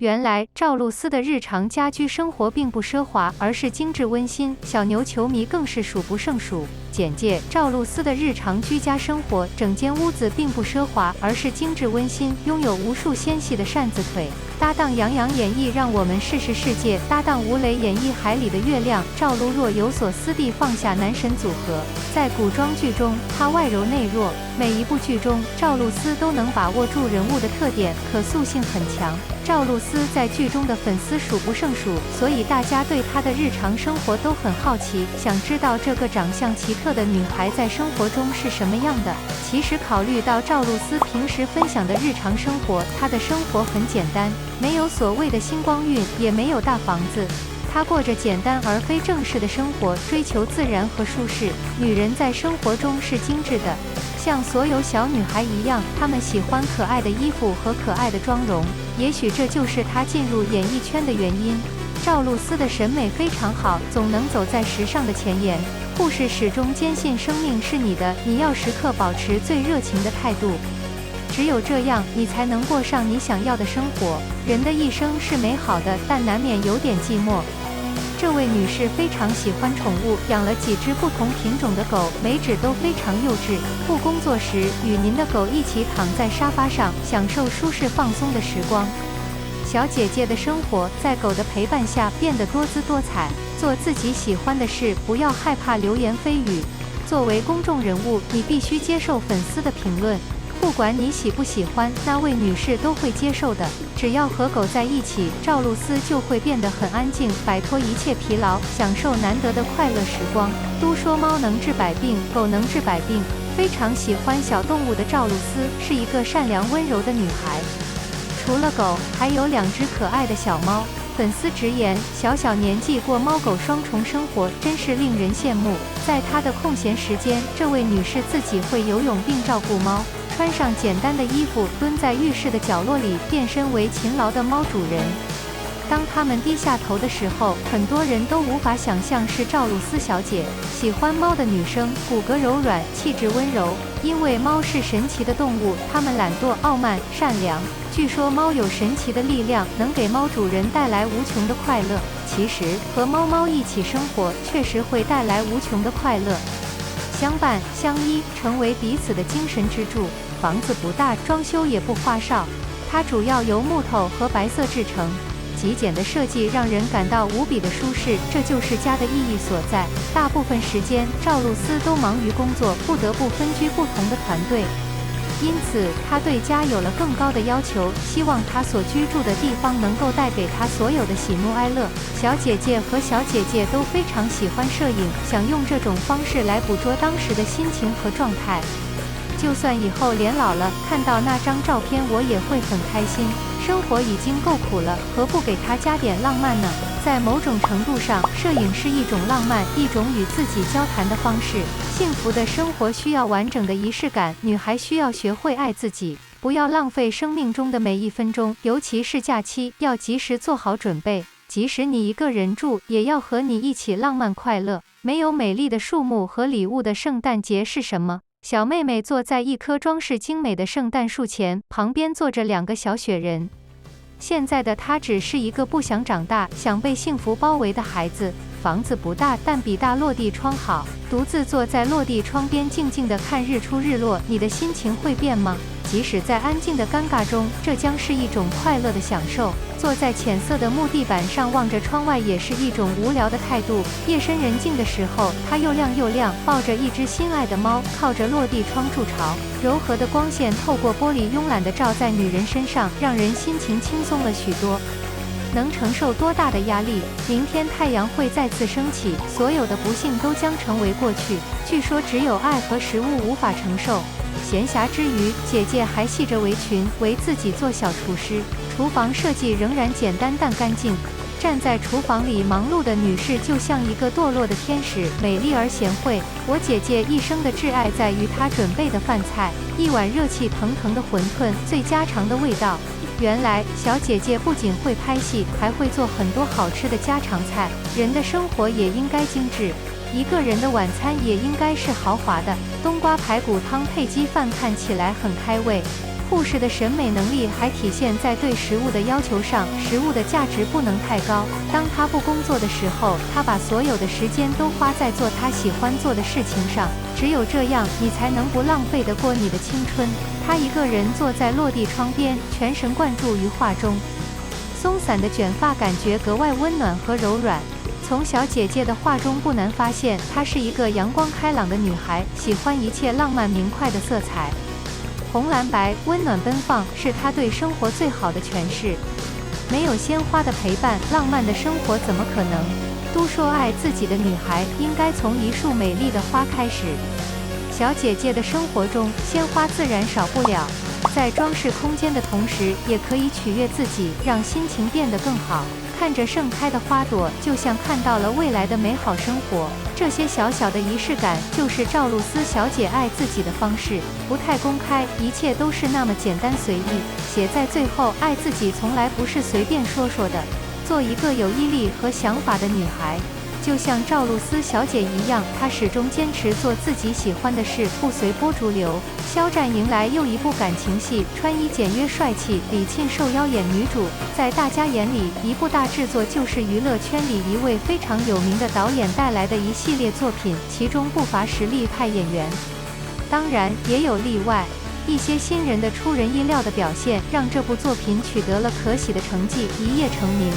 原来赵露思的日常家居生活并不奢华，而是精致温馨，小牛球迷更是数不胜数。简介：赵露思的日常居家生活，整间屋子并不奢华，而是精致温馨，拥有无数纤细的扇子腿。搭档杨洋演绎让我们试试世界，搭档吴磊演绎海里的月亮，赵露若有所思地放下男神组合。在古装剧中，她外柔内弱，每一部剧中，赵露思都能把握住人物的特点，可塑性很强。赵露思在剧中的粉丝数不胜数，所以大家对她的日常生活都很好奇，想知道这个长相奇特的女孩在生活中是什么样的。其实考虑到赵露思平时分享的日常生活，她的生活很简单，没有所谓的星光晕，也没有大房子。她过着简单而非正式的生活，追求自然和舒适。女人在生活中是精致的，像所有小女孩一样，她们喜欢可爱的衣服和可爱的妆容。也许这就是她进入演艺圈的原因。赵露思的审美非常好，总能走在时尚的前沿。故事始终坚信生命是你的，你要时刻保持最热情的态度。只有这样，你才能过上你想要的生活。人的一生是美好的，但难免有点寂寞。这位女士非常喜欢宠物，养了几只不同品种的狗，每只都非常幼稚。不工作时，与您的狗一起躺在沙发上，享受舒适放松的时光。小姐姐的生活在狗的陪伴下变得多姿多彩。做自己喜欢的事，不要害怕流言蜚语。作为公众人物，你必须接受粉丝的评论。不管你喜不喜欢，那位女士都会接受的。只要和狗在一起，赵露思就会变得很安静，摆脱一切疲劳，享受难得的快乐时光。都说猫能治百病，狗能治百病。非常喜欢小动物的赵露思是一个善良温柔的女孩。除了狗，还有2只可爱的小猫。粉丝直言，小年纪过猫狗双重生活，真是令人羡慕。在她的空闲时间，这位女士自己会游泳并照顾猫。穿上简单的衣服，蹲在浴室的角落里，变身为勤劳的猫主人。当他们低下头的时候，很多人都无法想象是赵露思小姐。喜欢猫的女生，骨骼柔软，气质温柔。因为猫是神奇的动物，它们懒惰、傲慢、善良。据说猫有神奇的力量，能给猫主人带来无穷的快乐。其实，和猫一起生活，确实会带来无穷的快乐。相伴相依，成为彼此的精神支柱。房子不大，装修也不花哨，它主要由木头和白色制成。极简的设计让人感到无比的舒适，这就是家的意义所在。大部分时间，赵露思都忙于工作，不得不分居不同的团队，因此她对家有了更高的要求，希望她所居住的地方能够带给她所有的喜怒哀乐。小姐姐和小姐姐都非常喜欢摄影，想用这种方式来捕捉当时的心情和状态。就算以后年老了，看到那张照片，我也会很开心。生活已经够苦了，何不给它加点浪漫呢？在某种程度上，摄影是一种浪漫，一种与自己交谈的方式。幸福的生活需要完整的仪式感，女孩需要学会爱自己，不要浪费生命中的每一分钟，尤其是假期，要及时做好准备。即使你一个人住，也要和你一起浪漫快乐。没有美丽的树木和礼物的圣诞节是什么？小妹妹坐在一棵装饰精美的圣诞树前，旁边坐着2个小雪人。现在的她只是一个不想长大，想被幸福包围的孩子。房子不大，但比大落地窗好。独自坐在落地窗边，静静地看日出日落，你的心情会变吗？即使在安静的尴尬中，这将是一种快乐的享受。坐在浅色的木地板上，望着窗外，也是一种无聊的态度。夜深人静的时候，它又亮又亮，抱着一只心爱的猫，靠着落地窗筑巢。柔和的光线透过玻璃慵懒地照在女人身上，让人心情轻松了许多。能承受多大的压力？明天太阳会再次升起，所有的不幸都将成为过去。据说只有爱和食物无法承受。闲暇之余，姐姐还系着围裙，为自己做小厨师。厨房设计仍然简单但干净。站在厨房里忙碌的女士就像一个堕落的天使，美丽而贤惠。我姐姐一生的挚爱在于她准备的饭菜，一碗热气腾腾的馄饨，最家常的味道。原来小姐姐不仅会拍戏，还会做很多好吃的家常菜。人的生活也应该精致，一个人的晚餐也应该是豪华的。冬瓜排骨汤配鸡饭看起来很开胃。护士的审美能力还体现在对食物的要求上，食物的价值不能太高。当他不工作的时候，他把所有的时间都花在做他喜欢做的事情上，只有这样，你才能不浪费地过你的青春。他一个人坐在落地窗边，全神贯注于画中。松散的卷发感觉格外温暖和柔软。从小姐姐的画中不难发现，她是一个阳光开朗的女孩，喜欢一切浪漫明快的色彩。红蓝白，温暖奔放，是她对生活最好的诠释。没有鲜花的陪伴，浪漫的生活怎么可能？都说爱自己的女孩，应该从一束美丽的花开始。小姐姐的生活中，鲜花自然少不了，在装饰空间的同时，也可以取悦自己，让心情变得更好。看着盛开的花朵，就像看到了未来的美好生活。这些小小的仪式感，就是赵露思小姐爱自己的方式，不太公开，一切都是那么简单随意。写在最后，爱自己从来不是随便说说的。做一个有毅力和想法的女孩，就像赵露思小姐一样，她始终坚持做自己喜欢的事，不随波逐流。肖战迎来又一部感情戏，穿衣简约帅气，李沁受邀演女主。在大家眼里，一部大制作就是娱乐圈里一位非常有名的导演带来的一系列作品，其中不乏实力派演员。当然，也有例外，一些新人的出人意料的表现，让这部作品取得了可喜的成绩，一夜成名。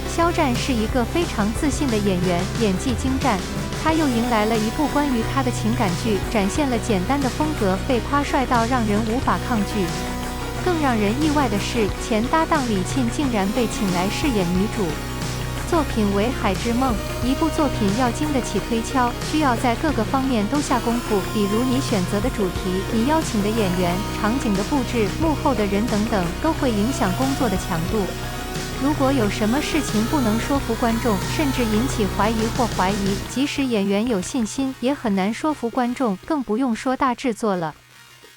肖战是一个非常自信的演员，演技精湛。他又迎来了一部关于他的情感剧，展现了简单的风格，被夸帅到让人无法抗拒。更让人意外的是，前搭档李沁竟然被请来饰演女主。作品为《海之梦》，一部作品要经得起推敲，需要在各个方面都下功夫，比如你选择的主题、你邀请的演员、场景的布置、幕后的人等等，都会影响工作的强度。如果有什么事情不能说服观众，甚至引起怀疑或怀疑，即使演员有信心，也很难说服观众，更不用说大制作了。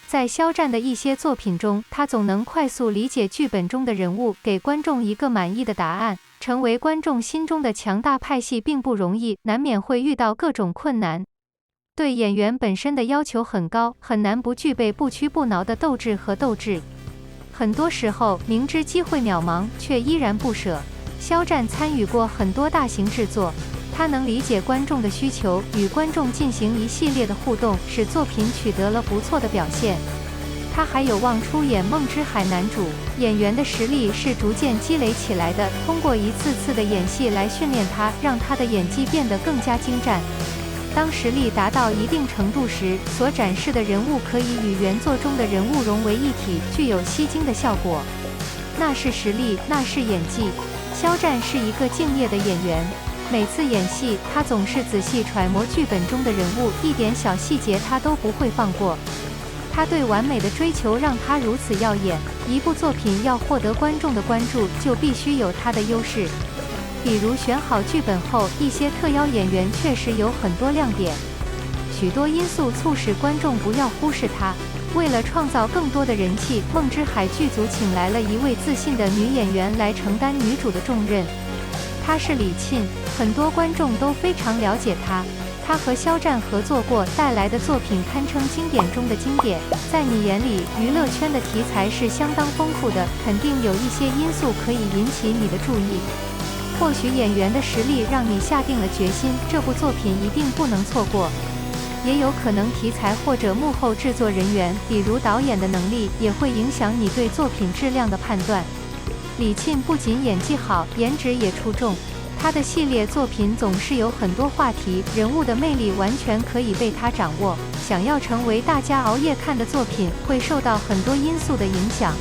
在肖战的一些作品中，他总能快速理解剧本中的人物，给观众一个满意的答案。成为观众心中的强大派系并不容易，难免会遇到各种困难。对演员本身的要求很高，很难不具备不屈不挠的斗志和斗志。很多时候，明知机会渺茫，却依然不舍。肖战参与过很多大型制作，他能理解观众的需求，与观众进行一系列的互动，使作品取得了不错的表现。他还有望出演《梦之海》男主，演员的实力是逐渐积累起来的，通过一次次的演戏来训练他，让他的演技变得更加精湛。当实力达到一定程度时，所展示的人物可以与原作中的人物融为一体，具有吸睛的效果。那是实力，那是演技。肖战是一个敬业的演员，每次演戏，他总是仔细揣摩剧本中的人物，一点小细节他都不会放过。他对完美的追求让他如此耀眼。一部作品要获得观众的关注，就必须有他的优势。比如选好剧本后，一些特邀演员确实有很多亮点，许多因素促使观众不要忽视他。为了创造更多的人气，梦之海剧组请来了一位自信的女演员来承担女主的重任，她是李沁，很多观众都非常了解她。她和肖战合作过，带来的作品堪称经典中的经典。在你眼里，娱乐圈的题材是相当丰富的，肯定有一些因素可以引起你的注意。或许演员的实力让你下定了决心，这部作品一定不能错过。也有可能题材或者幕后制作人员，比如导演的能力，也会影响你对作品质量的判断。李沁不仅演技好，颜值也出众。他的系列作品总是有很多话题，人物的魅力完全可以被他掌握。想要成为大家熬夜看的作品，会受到很多因素的影响。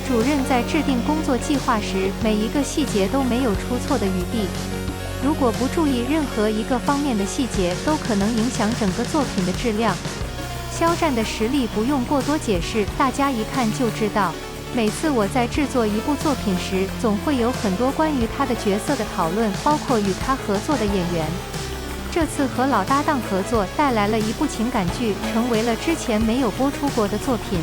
主任在制定工作计划时，每一个细节都没有出错的余地。如果不注意任何一个方面的细节，都可能影响整个作品的质量。肖战的实力不用过多解释，大家一看就知道。每次我在制作一部作品时，总会有很多关于他的角色的讨论，包括与他合作的演员。这次和老搭档合作，带来了一部情感剧，成为了之前没有播出过的作品。